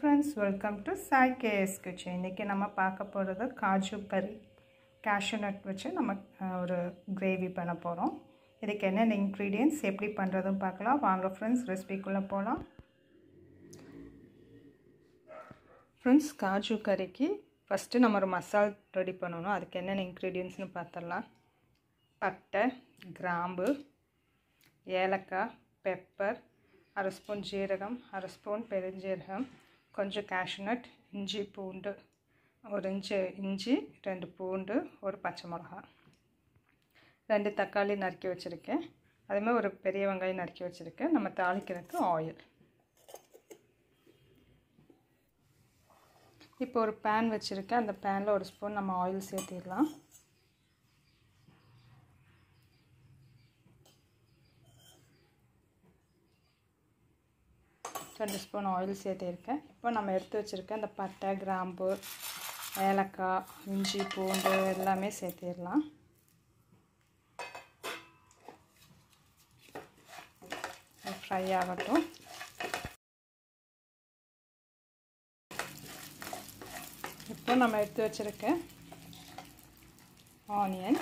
friends, welcome to Sai KS Kitchen. இன்னைக்கு நம்ம பார்க்க போறது காஜு கறி cashew nut வச்சு நம்ம ஒரு கிரேவி பண்ண போறோம். இதுக்கு என்னென்ன ingredients எப்படி பண்றதுன்னு பார்க்கலாம். வாங்க friends, ரெசிபிக்குள்ள போலாம். Friends, காஜு கறிக்கு first நம்ம ஒரு மசாலா ரெடி பண்ணனும். அதுக்கு என்னென்ன ingredients னு பார்த்தறலாம். பட்டை, கிராம்பு, ஏலக்காய், பெப்பர், அரை ஸ்பூன் ஜீரகம், அரை ஸ்பூன் பெருஞ்சீரகம், கொஞ்சம் cashew nut, இஞ்சி பூண்டு, ஒரு இஞ்சி, 2 பூண்டு, ஒரு பச்சை மிளகாய், 2 தக்காளி நறுக்கி வச்சிருக்கேன். அதே மாதிரி ஒரு பெரிய வெங்காயம் நறுக்கி வச்சிருக்கேன். நம்ம தாளிக்கிறதுக்கு ஆயில். இப்போ ஒரு pan வச்சிருக்கேன். அந்த panல ஒரு ஸ்பூன் நம்ம ஆயில் சேர்த்திடலாம். ரெண்டு ஸ்பூன் ஆயில் சேர்த்திருக்கேன். இப்போ நம்ம எடுத்து வச்சுருக்க அந்த பட்டை, கிராம்பு, ஏலக்காய், இஞ்சி பூண்டு எல்லாமே சேர்த்திடலாம். ஃப்ரை ஆகட்டும். இப்போ நம்ம எடுத்து வச்சுருக்க ஆனியன்,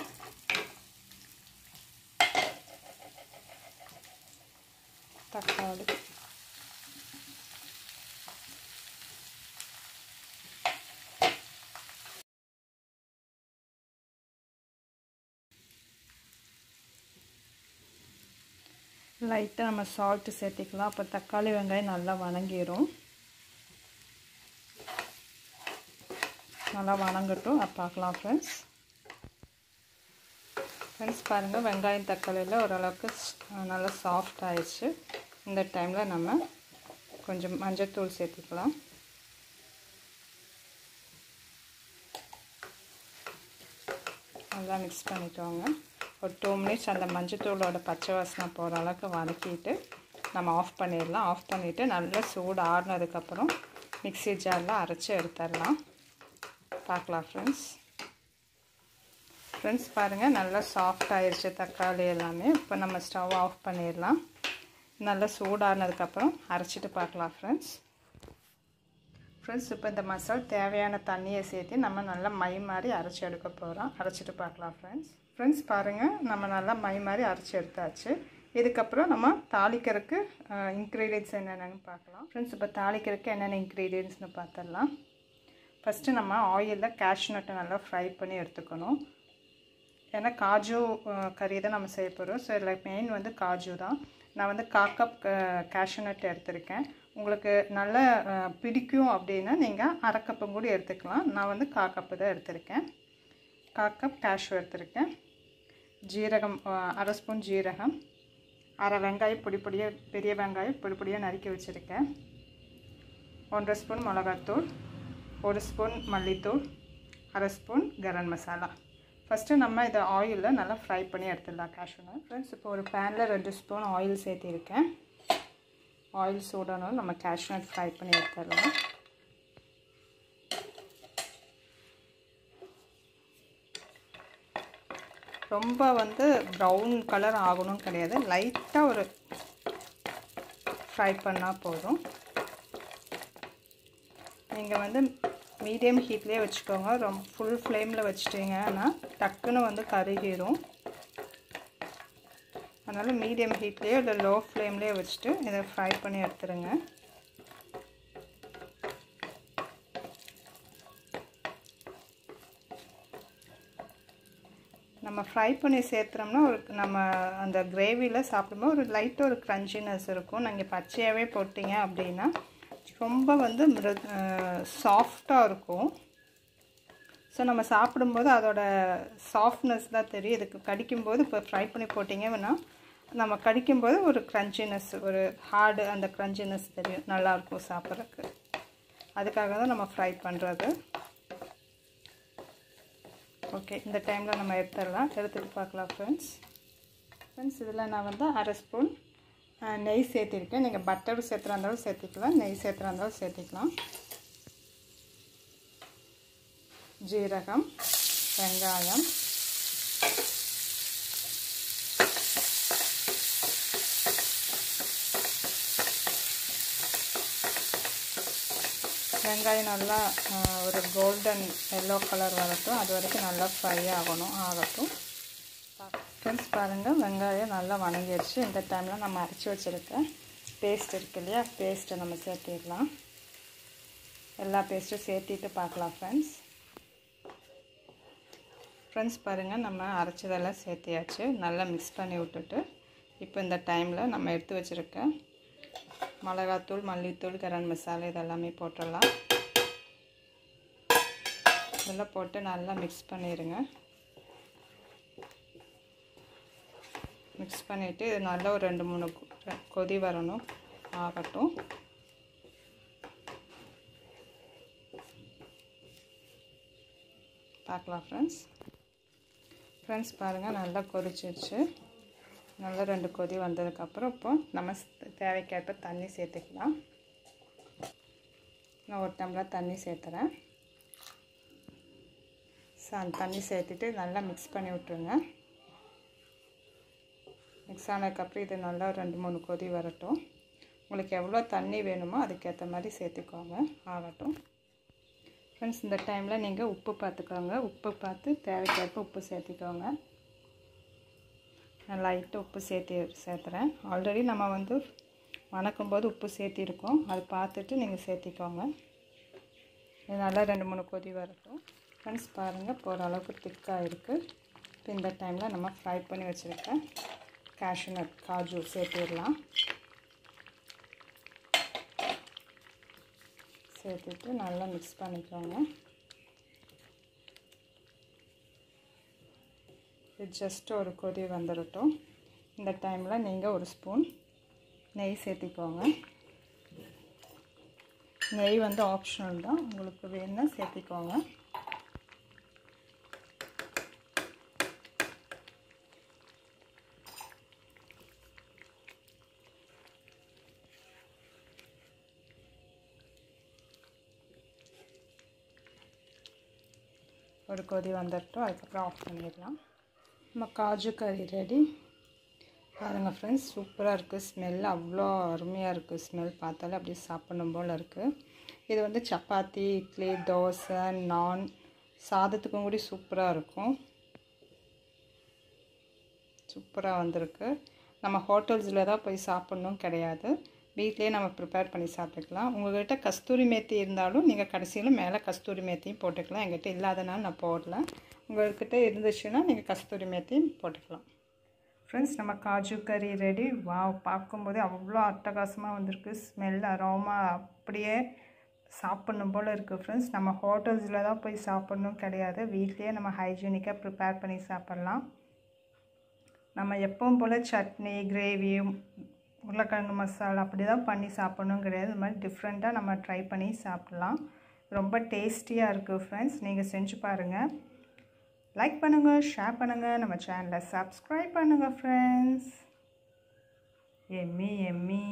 தக்காளி, லைட்டாக நம்ம சால்ட்டு சேர்த்திக்கலாம். அப்போ தக்காளி வெங்காயம் நல்லா வணங்கிடும். நல்லா வணங்கட்டும். பார்க்கலாம் ஃப்ரெண்ட்ஸ். பாருங்கள், வெங்காயம் தக்காளியில் ஓரளவுக்கு நல்லா சாஃப்ட் ஆயிடுச்சு. இந்த டைமில் நம்ம கொஞ்சம் மஞ்சள்தூள் சேர்த்துக்கலாம். நல்லா மிக்ஸ் பண்ணிக்கோங்க. ஒரு 2 மினிட்ஸ் அந்த மஞ்சத்தூளோட பச்சை வாசனை போகிற அளவுக்கு வதக்கிட்டு நம்ம ஆஃப் பண்ணிடலாம். ஆஃப் பண்ணிவிட்டு நல்லா சூடு ஆறுனதுக்கப்புறம் மிக்ஸி ஜாரில் அரைச்சி எடுத்துடலாம். பார்க்கலாம் ஃப்ரெண்ட்ஸ். பாருங்கள், நல்லா சாஃப்ட் ஆயிடுச்சு தக்காளி எல்லாமே. இப்போ நம்ம ஸ்டவ் ஆஃப் பண்ணிடலாம். நல்லா சூடானதுக்கப்புறம் அரைச்சிட்டு பார்க்கலாம் ஃப்ரெண்ட்ஸ். இப்போ இந்த மசாலா தேவையான தண்ணியை சேர்த்து நம்ம நல்லா மை மாதிரி அரைச்சி எடுக்க போகிறோம். அரைச்சிட்டு பார்க்கலாம் ஃப்ரெண்ட்ஸ். பாருங்கள், நம்ம நல்லா மை மாதிரி அரைச்சி எடுத்தாச்சு. இதுக்கப்புறம் நம்ம தாளிக்கிறதுக்கு இன்க்ரீடியன்ட்ஸ் என்னென்னு பார்க்கலாம் ஃப்ரெண்ட்ஸ். இப்போ தாளிக்கிறதுக்கு என்னென்ன இன்க்ரீடியன்ட்ஸ்னு பார்த்துடலாம். ஃபஸ்ட்டு நம்ம ஆயிலில் cashew nut நல்லா ஃப்ரை பண்ணி எடுத்துக்கணும். ஏன்னா காஜு கறி தான் நம்ம செய்ய போகிறோம். ஸோ இதில் மெயின் வந்து காஜு தான். நான் வந்து 1/4 கப் cashew nut எடுத்திருக்கேன். உங்களுக்கு நல்லா பிடிக்கும் அப்படின்னா நீங்கள் 1/2 கப்பும் கூட எடுத்துக்கலாம். நான் வந்து 1/4 கப்பு தான் எடுத்திருக்கேன். 1/4 கப் cashew எடுத்திருக்கேன். ஜீரகம், அரை ஸ்பூன் ஜீரகம், அரை வெங்காயம் பெரிய வெங்காயம் பொடியாக நறுக்கி வச்சுருக்கேன். 1/2 ஸ்பூன் மிளகாத்தூள், 1 ஸ்பூன் மல்லித்தூள், அரை ஸ்பூன் கரம் மசாலா. ஃபஸ்ட்டு நம்ம இதை ஆயிலில் நல்லா ஃப்ரை பண்ணி எடுத்துடலாம் cashew nut. ஃப்ரெண்ட்ஸ், இப்போ ஒரு பேனில் 2 ஸ்பூன் ஆயில் சேர்த்திருக்கேன். ஆயில் சூடானாலும் நம்ம cashew nut ஃப்ரை பண்ணி எடுத்துடலாம். ரொம்ப வந்து ப்ரௌன் கலர் ஆகணும் கிடையாது. லைட்டாக ஒரு ஃப்ரை பண்ணால் போதும். நீங்கள் வந்து மீடியம் ஹீட்லேயே வச்சுக்கோங்க. ரொம்ப ஃபுல் ஃப்ளேமில் வச்சிட்டிங்கன்னா டக்குன்னு வந்து கருகிடும். அதனால் மீடியம் ஹீட்லேயே இல்லை லோ ஃப்ளேம்லேயே வச்சுட்டு இதை ஃப்ரை பண்ணி எடுத்துருங்க. நம்ம ஃப்ரை பண்ணி சேர்த்துறோம்னா நம்ம அந்த கிரேவியில் சாப்பிடும்போது ஒரு லைட்டாக ஒரு க்ரன்ச்சினஸ் இருக்கும். நீங்கள் பச்சையாகவே போட்டிங்க அப்படின்னா ரொம்ப வந்து சாஃப்டாக இருக்கும். ஸோ நம்ம சாப்பிடும்போது அதோட சாஃப்ட்னஸ் தான் தெரியும். இதுக்கு கடிக்கும்போது இப்போ ஃப்ரை பண்ணி போட்டிங்கன்னா நம்ம கடிக்கும்போது ஒரு க்ரன்ச்சினஸ், ஒரு ஹார்டு அந்த க்ரன்ச்சினஸ் தெரியும். நல்லாயிருக்கும் சாப்பிட்றதுக்கு. அதுக்காக தான் நம்ம ஃப்ரை பண்ணுறது. ஓகே, இந்த டைமில் நம்ம எடுத்துகிட்டு பார்க்கலாம் ஃப்ரெண்ட்ஸ். இதில் நான் வந்து அரை ஸ்பூன் நெய் சேர்த்திருக்கேன். நீங்கள் பட்டர் சேர்த்துறா இருந்தாலும் சேர்த்திக்கலாம், நெய் சேர்த்துறா இருந்தாலும் சேர்த்திக்கலாம். ஜீரகம், வெங்காயம், வெங்காயம் நல்லா ஒரு கோல்டன் எல்லோ கலர் வரட்டும், அது வரைக்கும் நல்லா ஃப்ரை ஆகட்டும். ஃப்ரெண்ட்ஸ் பாருங்கள், வெங்காயம் நல்லா வணங்கிடுச்சு. இந்த டைமில் நம்ம அரைச்சி வச்சுருக்க பேஸ்ட் இருக்கு இல்லையா, பேஸ்ட்டை நம்ம சேர்த்திடலாம். எல்லா பேஸ்ட்டும் சேர்த்திட்டு பார்க்கலாம் ஃப்ரெண்ட்ஸ் பாருங்கள், நம்ம அரைச்சதெல்லாம் சேர்த்தியாச்சு. நல்லா மிக்ஸ் பண்ணி விட்டுட்டு இப்போ இந்த டைமில் நம்ம எடுத்து வச்சுருக்க மிளகாத்தூள், மல்லித்தூள், கரம் மசாலா இதெல்லாமே போட்டுடலாம். இதெல்லாம் போட்டு நல்லா மிக்ஸ் பண்ணிடுங்க. மிக்ஸ் பண்ணிவிட்டு இது நல்லா ஒரு 2-3 கொதி வரணும் ஆகட்டும். பார்க்கலாம் ஃப்ரெண்ட்ஸ் பாருங்கள், நல்லா கொதிச்சிருச்சு. நல்லா 2 கொதி வந்ததுக்கப்புறம் இப்போ நம்ம தேவைக்கேற்ப தண்ணி சேர்த்துக்கலாம். நான் 1 டம்ளர் தண்ணி சேர்த்துறேன். தண்ணி சேர்த்துட்டு நல்லா மிக்ஸ் பண்ணி விட்டுருங்க. மிக்ஸ் ஆனதுக்கப்புறம் இது நல்லா 2-3 கொதி வரட்டும். உங்களுக்கு எவ்வளோ தண்ணி வேணுமோ அதுக்கேற்ற மாதிரி சேர்த்துக்கோங்க ஆகட்டும். ஃப்ரெண்ட்ஸ் இந்த டைமில் நீங்கள் உப்பு பார்த்துக்கோங்க. உப்பு பார்த்து தேவைக்கேற்ப உப்பு சேர்த்துக்கோங்க. நான் லைட்டாக உப்பு சேர்த்துறேன். ஆல்ரெடி நம்ம வந்து வணக்கும்போது உப்பு சேர்த்திருக்கோம், அது பார்த்துட்டு நீங்கள் சேர்த்திக்கோங்க. இது நல்லா 2-3 கொதி வரட்டும். ஃப்ரெண்ட்ஸ் பாருங்கள், போகிற அளவுக்கு திக்காக இருக்குது. இப்போ இந்த டைமில் நம்ம ஃப்ரை பண்ணி வச்சுருக்கேன் கேஷ்யூநட், காஜு சேர்த்திடலாம். சேர்த்துட்டு நல்லா மிக்ஸ் பண்ணிக்கோங்க. இது ஜஸ்ட் ஒரு கொதி வந்துடட்டும். இந்த டைமில் நீங்கள் 1 ஸ்பூன் நெய் சேர்த்திக்கோங்க. நெய் வந்து ஆப்ஷனல் தான், உங்களுக்கு வேணும்னா சேர்த்திக்கோங்க. ஒரு கொதி வந்துட்டோம், அதுக்கப்புறம் ஆஃப் பண்ணிடலாம். நம்ம காஜு கறி ரெடி. பாருங்கள் ஃப்ரெண்ட்ஸ், சூப்பராக இருக்குது. ஸ்மெல் அவ்வளோ அருமையாக இருக்குது. ஸ்மெல் பார்த்தாலே அப்படியே சாப்பிடணும் போல் இருக்குது. இது வந்து சப்பாத்தி, இட்லி, தோசை, நான், சாதத்துக்கும் கூட சூப்பராக இருக்கும். சூப்பராக வந்திருக்கு. நம்ம ஹோட்டல்ஸில் தான் போய் சாப்பிட்ணும் கிடையாது, வீட்டிலே நம்ம ப்ரிப்பேர் பண்ணி சாப்பிட்டுக்கலாம். உங்கள்கிட்ட கஸ்தூரி மேத்தி இருந்தாலும் நீங்கள் கடைசியில் மேலே கஸ்தூரி மேத்தியும் போட்டுக்கலாம். எங்கிட்ட இல்லாதனால நான் போடல. உங்கள்கிட்ட இருந்துச்சுன்னா நீங்கள் கஸ்தூரி மேத்தியும் போட்டுக்கலாம். ஃப்ரெண்ட்ஸ் நம்ம காஜு கறி ரெடி. பார்க்கும்போதே அவ்வளோ அட்டகாசமாக வந்திருக்கு. ஸ்மெல், அரோமா அப்படியே சாப்பிட்ணும் போல் இருக்குது. ஃப்ரெண்ட்ஸ் நம்ம ஹோட்டல்ஸில் தான் போய் சாப்பிட்ணும் கிடையாது, வீட்டிலே நம்ம ஹைஜீனிக்காக ப்ரிப்பேர் பண்ணி சாப்பிட்லாம். நம்ம எப்பவும் போல் சட்னி, கிரேவி, உருளைக்கிழங்கு மசாலா அப்படி தான் பண்ணி சாப்பிட்ணும் கிடையாது. இது மாதிரி டிஃப்ரெண்ட்டாக நம்ம ட்ரை பண்ணி சாப்பிட்லாம். ரொம்ப டேஸ்டியாக இருக்குது ஃப்ரெண்ட்ஸ். நீங்கள் செஞ்சு பாருங்கள். லைக் பண்ணுங்கள், ஷேர் பண்ணுங்கள், நம்ம சேனலை சப்ஸ்கிரைப் பண்ணுங்கள் ஃப்ரெண்ட்ஸ். Emmy Emmy.